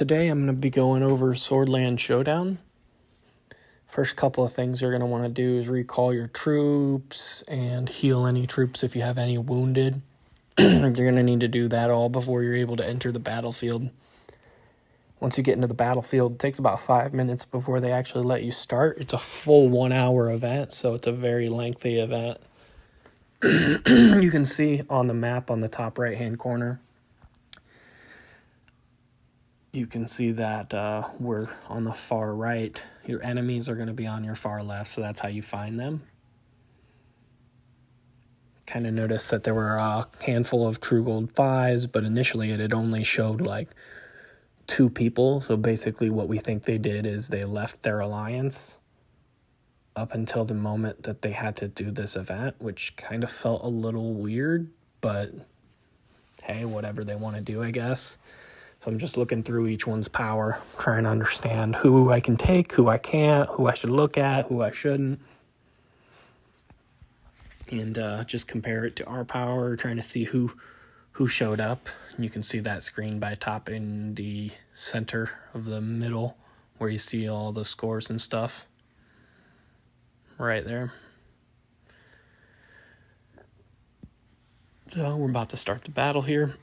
Today I'm going to be going over Swordland Showdown. First couple of things you're going to want to do is recall your troops and heal any troops if you have any wounded. You're going to need to do that all before you're able to enter the battlefield. Once you get into the battlefield, it takes about 5 minutes before they actually let you start. It's a full 1 hour event, so it's a very lengthy event. You can see on the map on the top right hand corner, you can see that we're on the far right. Your enemies are going to be on your far left, so that's how you find them. Kind of noticed that there were a handful of True Gold 5s, but initially it had only showed like 2 people. So basically what we think they did is they left their alliance up until the moment that they had to do this event, which kind of felt a little weird, but hey, whatever they want to do, I guess. So I'm just looking through each one's power, trying to understand who I can take, who I can't, who I should look at, who I shouldn't. And just compare it to our power, trying to see who showed up. And you can see that screen by top in the center of the middle where you see all the scores and stuff. Right there. So we're about to start the battle here.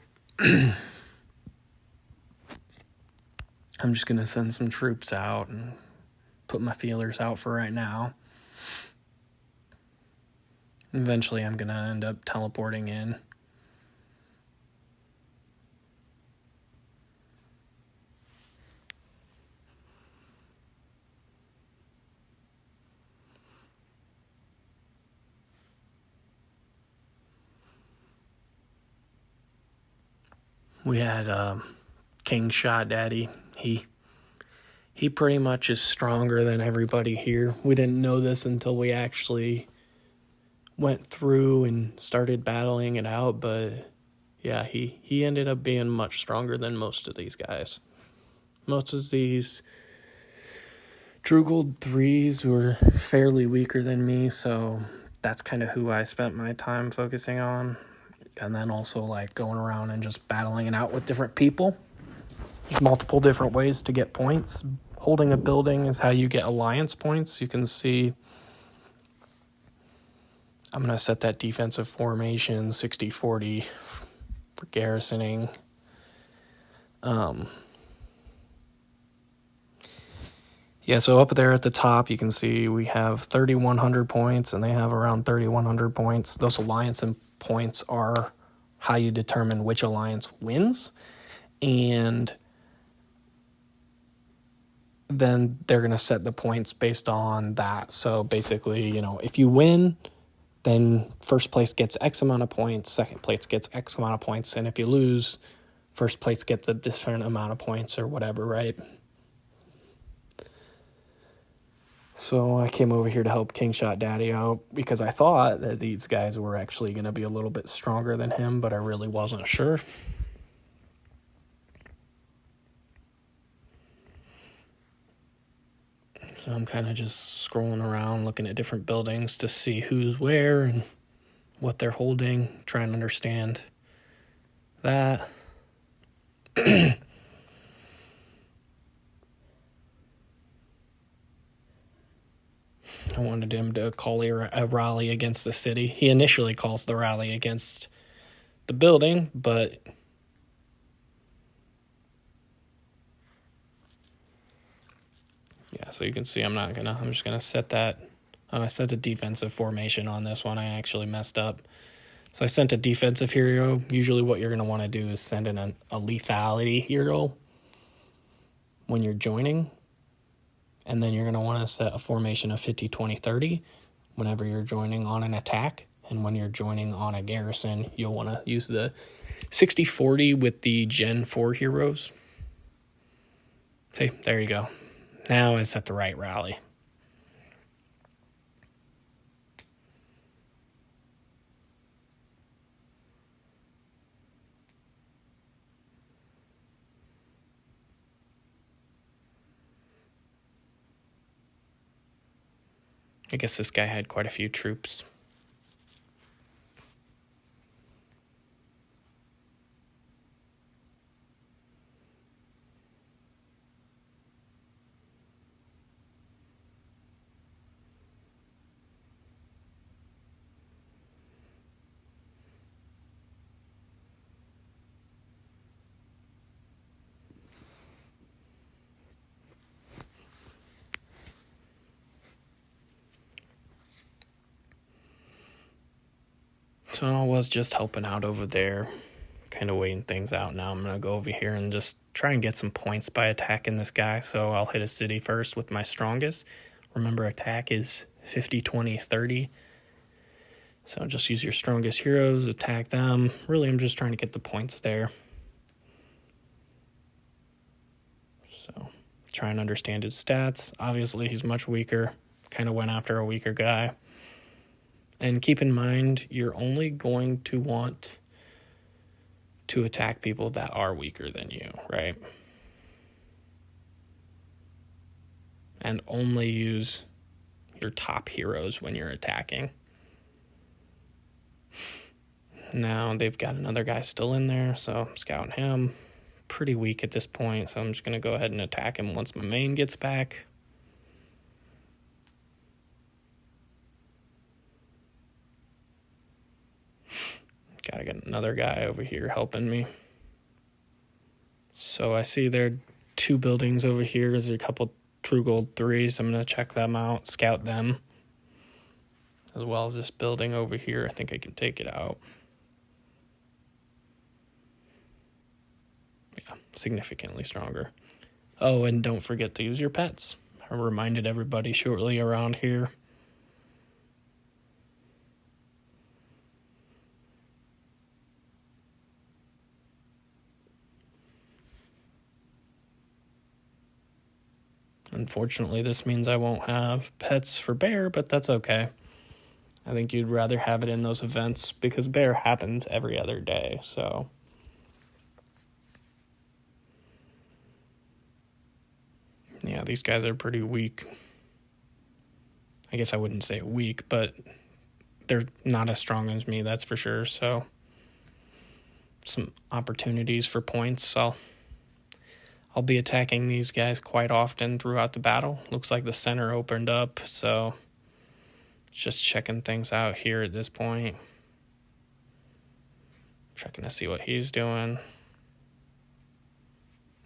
I'm just going to send some troops out and put my feelers out for right now. Eventually, I'm going to end up teleporting in. We had King Shot Daddy. He pretty much is stronger than everybody here. We didn't know this until we actually went through and started battling it out, but yeah, he ended up being much stronger than most of these guys. Most of these True Gold 3s were fairly weaker than me, so that's kind of who I spent my time focusing on. And then also like going around and just battling it out with different people. There's multiple different ways to get points. Holding a building is how you get alliance points. You can see I'm going to set that defensive formation 60-40 for garrisoning. Yeah, so up there at the top, you can see we have 3,100 points, and they have around 3,100 points. Those alliance points are how you determine which alliance wins, and then they're going to set the points based on that. So basically, if you win, then first place gets X amount of points, second place gets X amount of points, and if you lose, first place gets a different amount of points or whatever, right? So I came over here to help King Shot Daddy out because I thought that these guys were actually going to be a little bit stronger than him, but I really wasn't sure. So I'm kind of just scrolling around, looking at different buildings to see who's where and what they're holding, trying to understand that. I wanted him to call a rally against the city. He initially calls the rally against the building, but yeah, so you can see I'm just gonna set that. I set a defensive formation on this one. I actually messed up. So I sent a defensive hero. Usually what you're gonna want to do is send in a lethality hero when you're joining. And then you're going to want to set a formation of 50-20-30 whenever you're joining on an attack. And when you're joining on a garrison, you'll want to use the 60-40 with the Gen 4 heroes. See, there you go. Now I set the right rally. I guess this guy had quite a few troops. So I was just helping out over there, kind of waiting things out. Now I'm going to go over here and just try and get some points by attacking this guy. So I'll hit a city first with my strongest. Remember, attack is 50, 20, 30. So just use your strongest heroes, attack them. Really, I'm just trying to get the points there. So try and understand his stats. Obviously, he's much weaker. Kind of went after a weaker guy. And keep in mind, you're only going to want to attack people that are weaker than you, right? And only use your top heroes when you're attacking. Now they've got another guy still in there, so I'm scouting him. Pretty weak at this point, so I'm just going to go ahead and attack him once my main gets back. Gotta get another guy over here helping me. So I see there are 2 buildings over here. There's a couple True Gold 3s. I'm going to check them out, scout them. As well as this building over here. I think I can take it out. Yeah, significantly stronger. Oh, and don't forget to use your pets. I reminded everybody shortly around here. Unfortunately, this means I won't have pets for bear, but that's okay. I think you'd rather have it in those events because bear happens every other day, so. Yeah, these guys are pretty weak. I guess I wouldn't say weak, but they're not as strong as me, that's for sure, so. Some opportunities for points. I'll be attacking these guys quite often throughout the battle. Looks like the center opened up, so just checking things out here at this point. Checking to see what he's doing.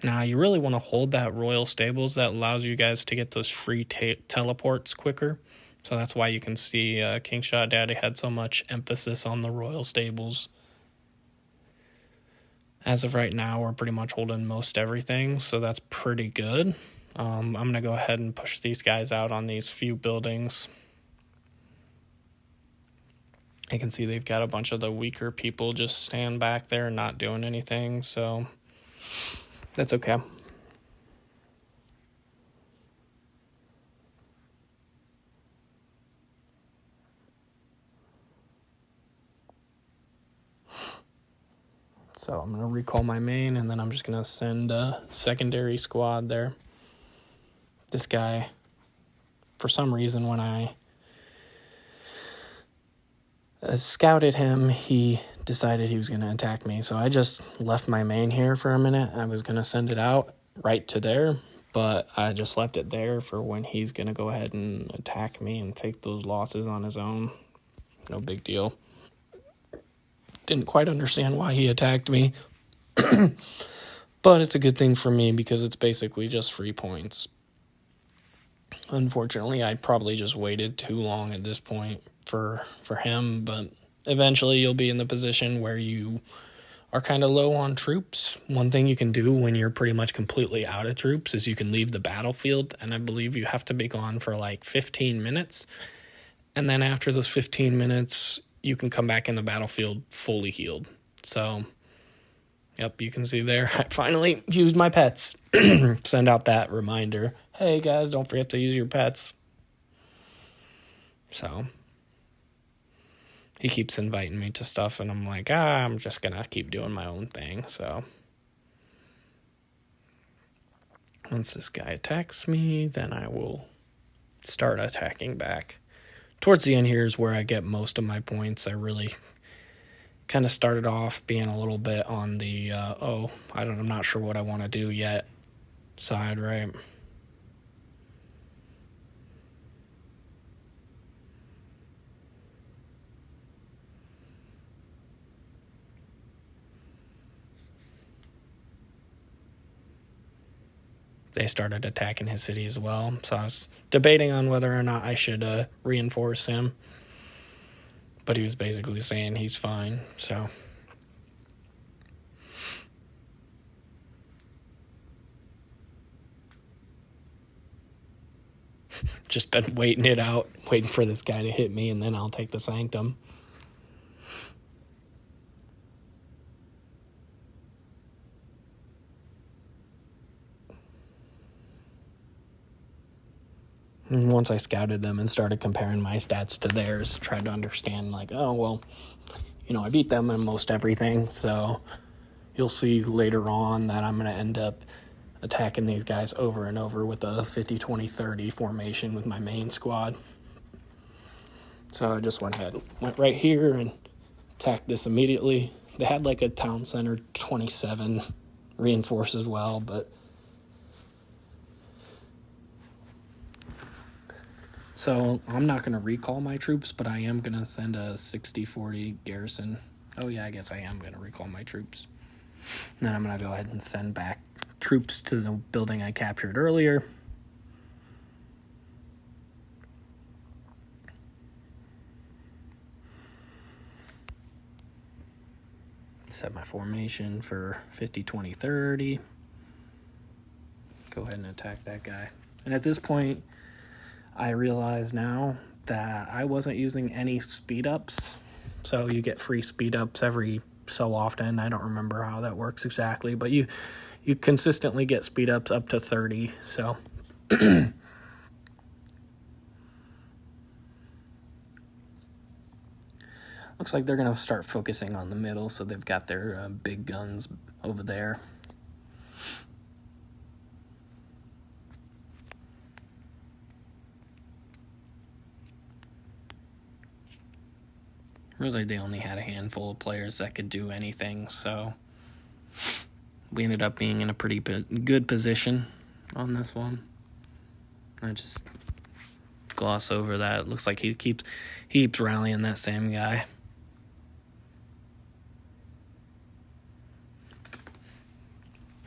Now, you really want to hold that Royal Stables. That allows you guys to get those free teleports quicker. So that's why you can see King Shot Daddy had so much emphasis on the Royal Stables. As of right now, we're pretty much holding most everything, so that's pretty good. I'm going to go ahead and push these guys out on these few buildings. I can see they've got a bunch of the weaker people just stand back there and not doing anything, so that's okay. So I'm going to recall my main, and then I'm just going to send a secondary squad there. This guy, for some reason, when I scouted him, he decided he was going to attack me. So I just left my main here for a minute. I was going to send it out right to there, but I just left it there for when he's going to go ahead and attack me and take those losses on his own. No big deal. Didn't quite understand why he attacked me. But it's a good thing for me because it's basically just free points. Unfortunately, I probably just waited too long at this point for him, but eventually you'll be in the position where you are kind of low on troops. One thing you can do when you're pretty much completely out of troops is you can leave the battlefield, and I believe you have to be gone for like 15 minutes. And then after those 15 minutes, you can come back in the battlefield fully healed. So, yep, you can see there, I finally used my pets. Send out that reminder. Hey, guys, don't forget to use your pets. So, he keeps inviting me to stuff, and I'm like, I'm just going to keep doing my own thing. So, once this guy attacks me, then I will start attacking back. Towards the end here is where I get most of my points. I really kind of started off being a little bit on the, I'm not sure what I want to do yet side, right? They started attacking his city as well, so I was debating on whether or not I should reinforce him. But he was basically saying he's fine, so. Just been waiting it out, waiting for this guy to hit me, and then I'll take the Sanctum. And once I scouted them and started comparing my stats to theirs, tried to understand, like, oh, well, I beat them in most everything, so you'll see later on that I'm going to end up attacking these guys over and over with a 50-20-30 formation with my main squad. So I just went right here and attacked this immediately. They had like a town center 27 reinforced as well, but so I'm not going to recall my troops, but I am going to send a 60-40 garrison. Oh yeah, I guess I am going to recall my troops. And then I'm going to go ahead and send back troops to the building I captured earlier. Set my formation for 50-20-30. Go ahead and attack that guy. And at this point, I realize now that I wasn't using any speed ups. So you get free speed ups every so often. I don't remember how that works exactly, but you consistently get speed ups up to 30. So looks like they're going to start focusing on the middle, so they've got their big guns over there. Really, they only had a handful of players that could do anything, so we ended up being in a pretty good position on this one. I just gloss over that. It looks like he keeps rallying that same guy.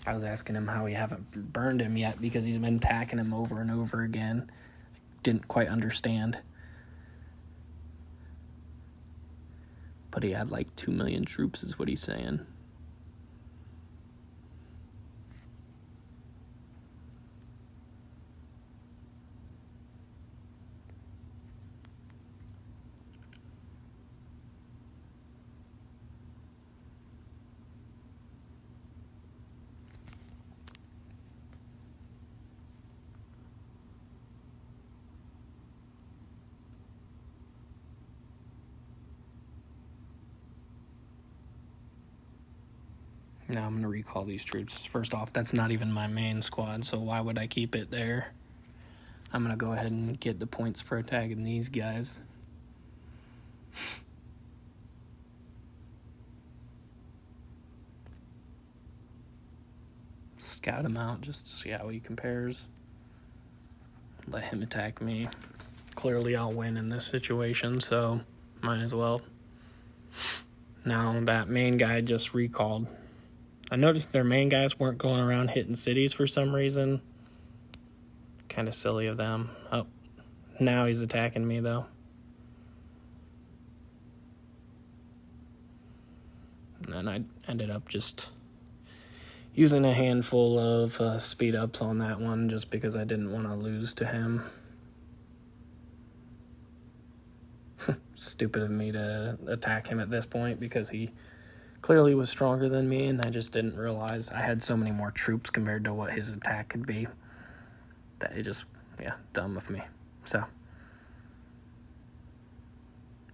I was asking him how we haven't burned him yet because he's been attacking him over and over again. Didn't quite understand. But he had like 2 million troops is what he's saying. Now I'm going to recall these troops. First off, that's not even my main squad, so why would I keep it there? I'm going to go ahead and get the points for attacking these guys. Scout him out just to see how he compares. Let him attack me. Clearly I'll win in this situation, so might as well. Now that main guy just recalled. I noticed their main guys weren't going around hitting cities for some reason. Kind of silly of them. Oh, now he's attacking me, though. And then I ended up just using a handful of speed ups on that one just because I didn't want to lose to him. Stupid of me to attack him at this point because he clearly was stronger than me, and I just didn't realize I had so many more troops compared to what his attack could be. That it just, dumb of me. So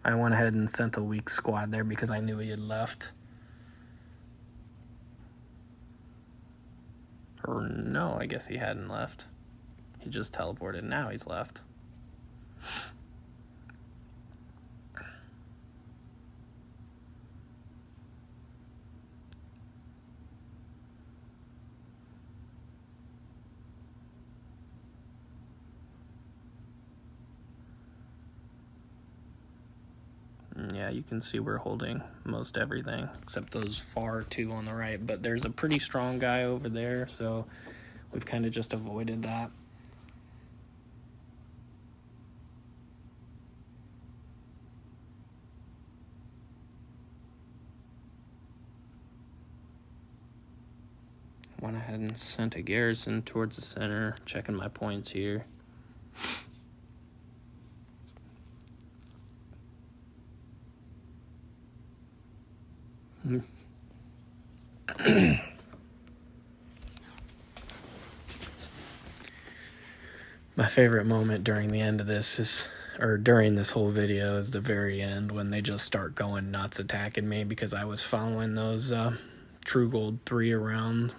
I went ahead and sent a weak squad there because I knew he had left. Or no, I guess he hadn't left. He just teleported. Now he's left. Yeah, you can see we're holding most everything, except those far two on the right. But there's a pretty strong guy over there, so we've kind of just avoided that. went ahead and sent a garrison towards the center, checking my points here. My favorite moment during the end of this during this whole video is the very end when they just start going nuts attacking me because I was following those True Gold 3 around.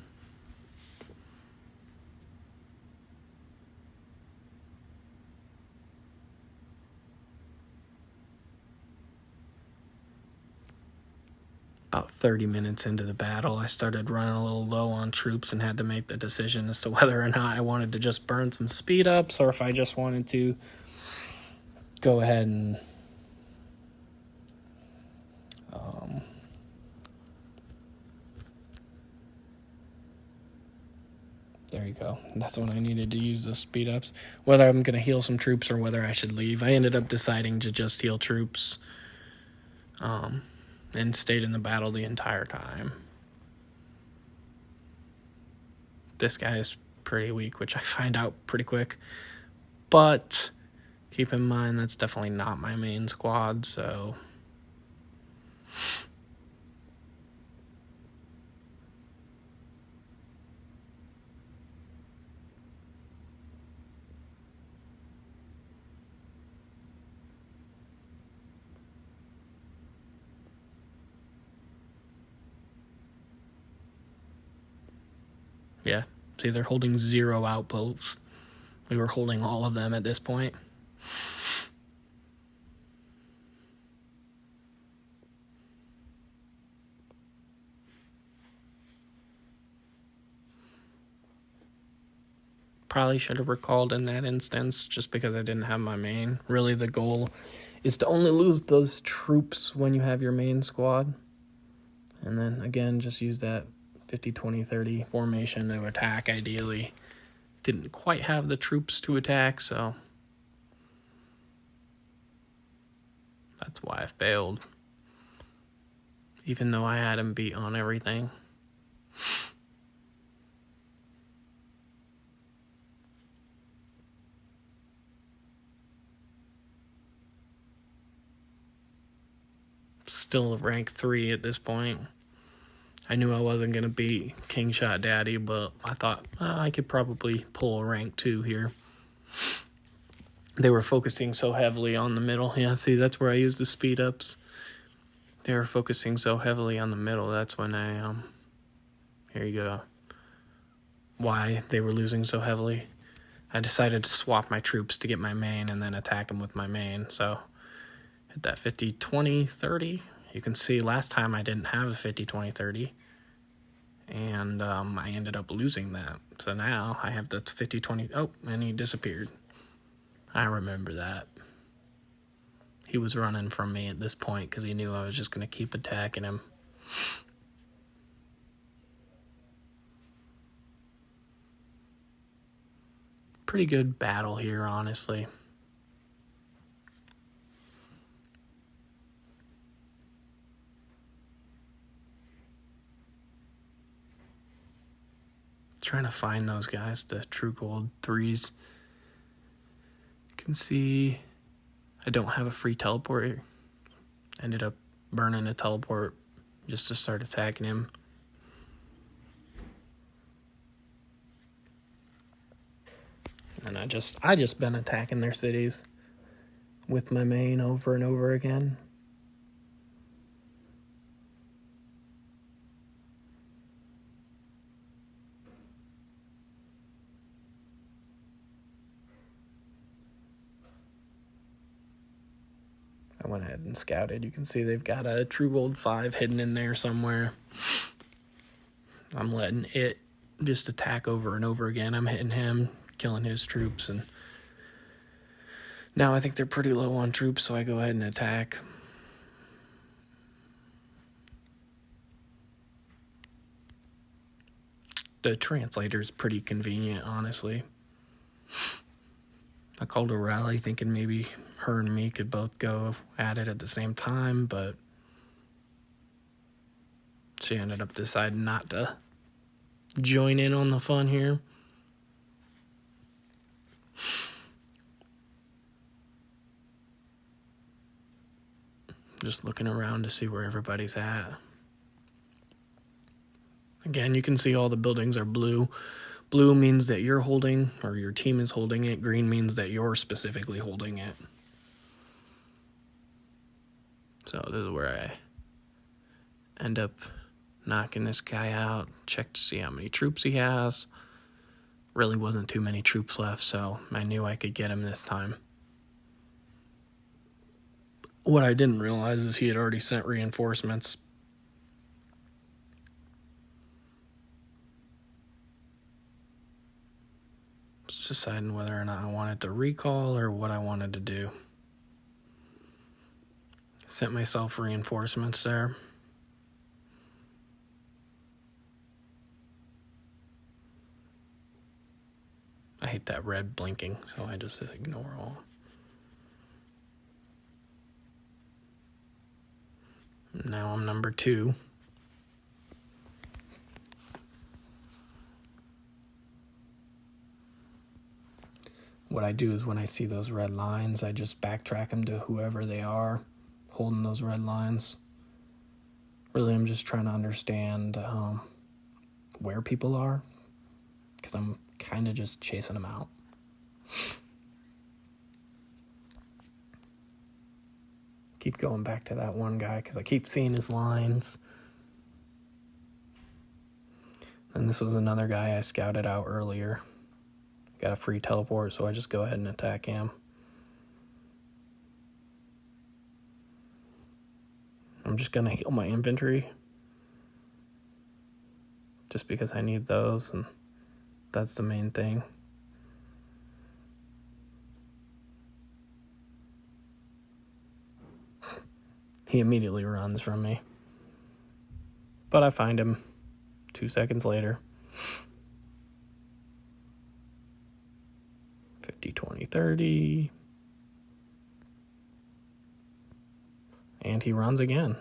About 30 minutes into the battle, I started running a little low on troops and had to make the decision as to whether or not I wanted to just burn some speed ups or if I just wanted to go ahead and there you go. That's when I needed to use those speed ups. Whether I'm going to heal some troops or whether I should leave. I ended up deciding to just heal troops. And stayed in the battle the entire time. This guy is pretty weak, which I find out pretty quick. But keep in mind, that's definitely not my main squad, so... Yeah, see, they're holding 0 outposts. We were holding all of them at this point. Probably should have recalled in that instance just because I didn't have my main. Really, the goal is to only lose those troops when you have your main squad. And then, again, just use that 50-20-30 formation to attack, ideally. Didn't quite have the troops to attack, so that's why I failed. Even though I had him beat on everything. Still rank 3 at this point. I knew I wasn't going to beat King Shot Daddy, but I thought I could probably pull a rank 2 here. They were focusing so heavily on the middle. Yeah, see, that's where I used the speed ups. They were focusing so heavily on the middle. That's when I, here you go. Why they were losing so heavily. I decided to swap my troops to get my main and then attack them with my main. So, hit that 50-20-30. You can see last time I didn't have a 50-20-30, and I ended up losing that. So now I have the 50-20. Oh, and he disappeared. I remember that. He was running from me at this point because he knew I was just going to keep attacking him. Pretty good battle here, honestly. Trying to find those guys, the True Gold 3s. You can see I don't have a free teleport here. Ended up burning a teleport just to start attacking him. And I just been attacking their cities with my main over and over again. I went ahead and scouted. You can see they've got a True Gold 5 hidden in there somewhere. I'm letting it just attack over and over again. I'm hitting him, killing his troops, and now I think they're pretty low on troops, so I go ahead and attack. The translator is pretty convenient, honestly. I called a rally thinking maybe her and me could both go at it at the same time, but she ended up deciding not to join in on the fun here. Just looking around to see where everybody's at. Again, you can see all the buildings are blue. Blue means that you're holding, or your team is holding it. Green means that you're specifically holding it. So this is where I end up knocking this guy out. Check to see how many troops he has. Really wasn't too many troops left, so I knew I could get him this time. What I didn't realize is he had already sent reinforcements. Just deciding whether or not I wanted to recall or what I wanted to do. Sent myself reinforcements there. I hate that red blinking, so I just ignore all. Now I'm number 2. What I do is when I see those red lines, I just backtrack them to whoever they are holding those red lines. Really, I'm just trying to understand where people are, because I'm kind of just chasing them out. Keep going back to that one guy because I keep seeing his lines. And this was another guy I scouted out earlier. Got a free teleport, so I just go ahead and attack him. I'm just going to heal my infantry. Just because I need those, and that's the main thing. He immediately runs from me. But I find him 2 seconds later. 50, 20, 30. And he runs again.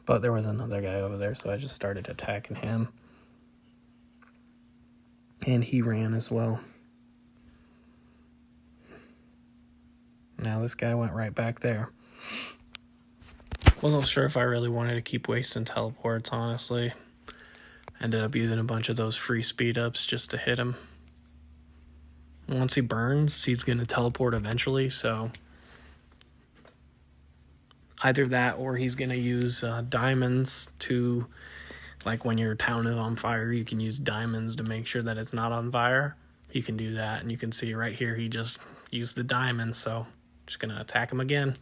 But there was another guy over there, so I just started attacking him. And he ran as well. Now this guy went right back there. Wasn't sure if I really wanted to keep wasting teleports, honestly. Ended up using a bunch of those free speed ups just to hit him. Once he burns, he's going to teleport eventually, so either that or he's going to use diamonds to, like when your town is on fire, you can use diamonds to make sure that it's not on fire. You can do that, and you can see right here he just used the diamonds, so just going to attack him again.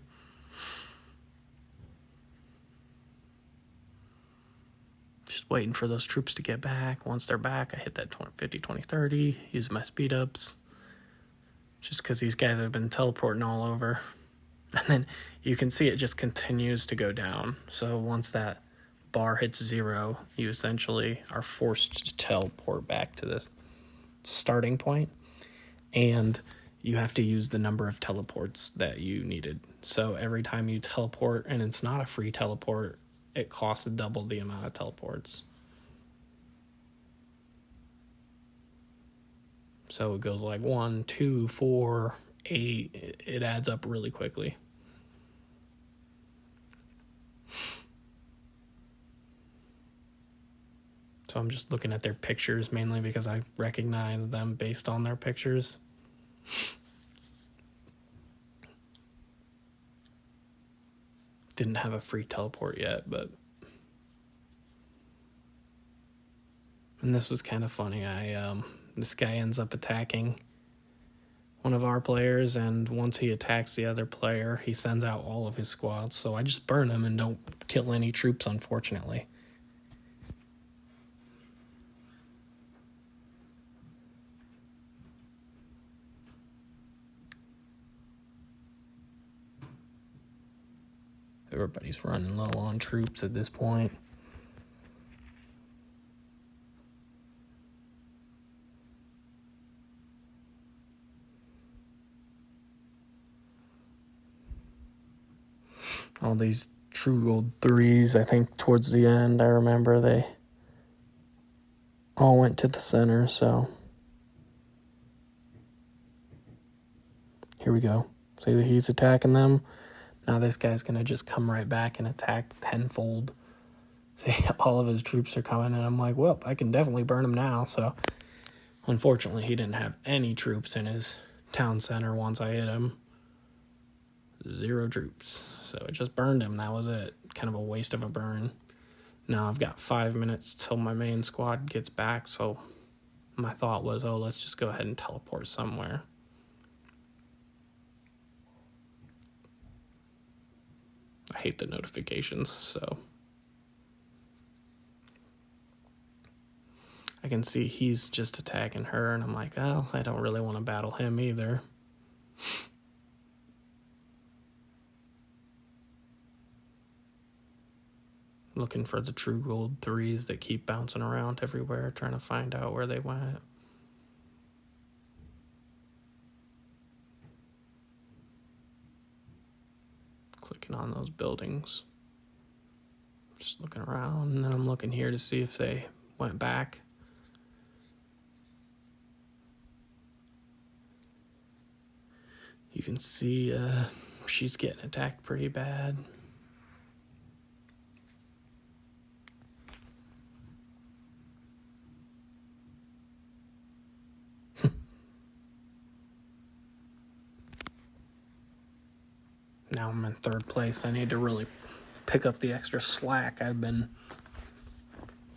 Just waiting for those troops to get back. Once they're back, I hit that 50, 20, 30, use my speed ups. Just because these guys have been teleporting all over. And then you can see it just continues to go down. So once that bar hits 0, you essentially are forced to teleport back to this starting point. And you have to use the number of teleports that you needed. So every time you teleport, and it's not a free teleport, it costs double the amount of teleports. So it goes like 1, 2, 4, 8. It adds up really quickly. So I'm just looking at their pictures mainly because I recognize them based on their pictures. Didn't have a free teleport yet, but... And this was kind of funny. This guy ends up attacking one of our players, and once he attacks the other player, he sends out all of his squads. So I just burn him and don't kill any troops, unfortunately. Everybody's running low on troops at this point. all these true gold 3s. I think towards the end, I remember they all went to the center, so here we go. See that he's attacking them. Now this guy's going to just come right back and attack tenfold. See, all of his troops are coming, and I'm like, well, I can definitely burn him now. So unfortunately, he didn't have any troops in his town center once I hit him. 0 troops. So it just burned him. That was it. Kind of a waste of a burn. Now I've got 5 minutes till my main squad gets back, so my thought was, oh, let's just go ahead and teleport somewhere. I hate the notifications, so I can see he's just attacking her, and I'm like, oh, I don't really want to battle him either. Looking for the true gold 3s that keep bouncing around everywhere, trying to find out where they went. Clicking on those buildings. Just looking around, and then I'm looking here to see if they went back. You can see she's getting attacked pretty bad. Now I'm in 3rd place. I need to really pick up the extra slack. I've been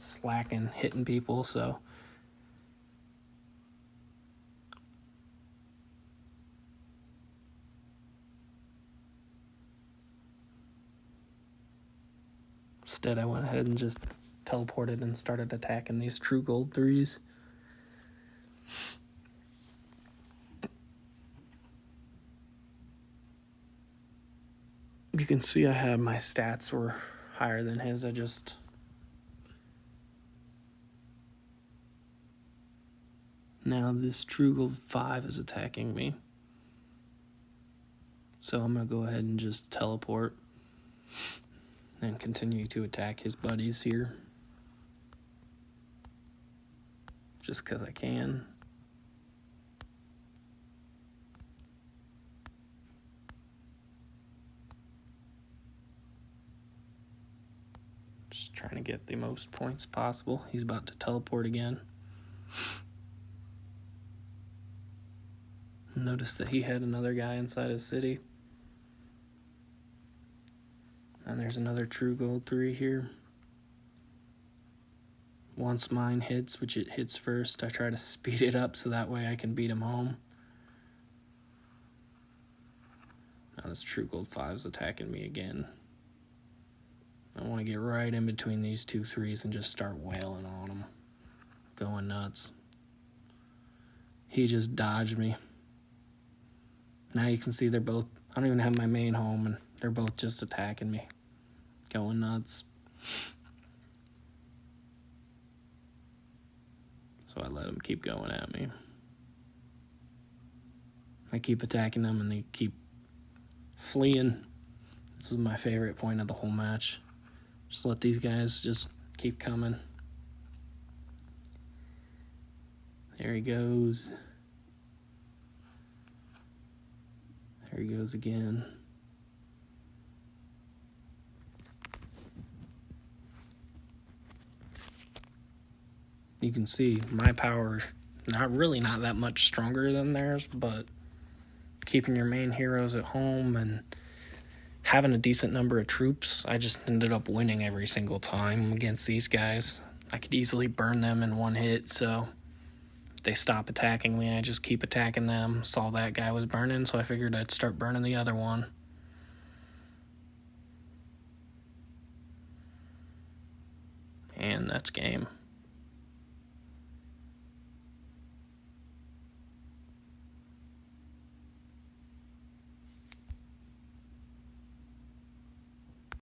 slacking, hitting people, so instead I went ahead and just teleported and started attacking these true gold 3s. You can see I had my stats were higher than his. Now this true gold 5 is attacking me. So I'm going to go ahead and just teleport and continue to attack his buddies here. Just because I can. Just trying to get the most points possible. He's about to teleport again. Notice that he had another guy inside his city. And there's another true gold 3 here. Once mine hits, which it hits first, I try to speed it up so that way I can beat him home. Now this true gold 5 is attacking me again. I want to get right in between these 2 3s and just start wailing on them. Going nuts. He just dodged me. Now you can see they're both, I don't even have my main home, and they're both just attacking me. Going nuts. So I let them keep going at me. I keep attacking them and they keep fleeing. This was my favorite point of the whole match. Just let these guys just keep coming. There he goes. There he goes again. You can see my power not that much stronger than theirs, but keeping your main heroes at home and having a decent number of troops, I just ended up winning every single time against these guys. I could easily burn them in one hit, so if they stop attacking me, I just keep attacking them. Saw that guy was burning, so I figured I'd start burning the other one. And that's game.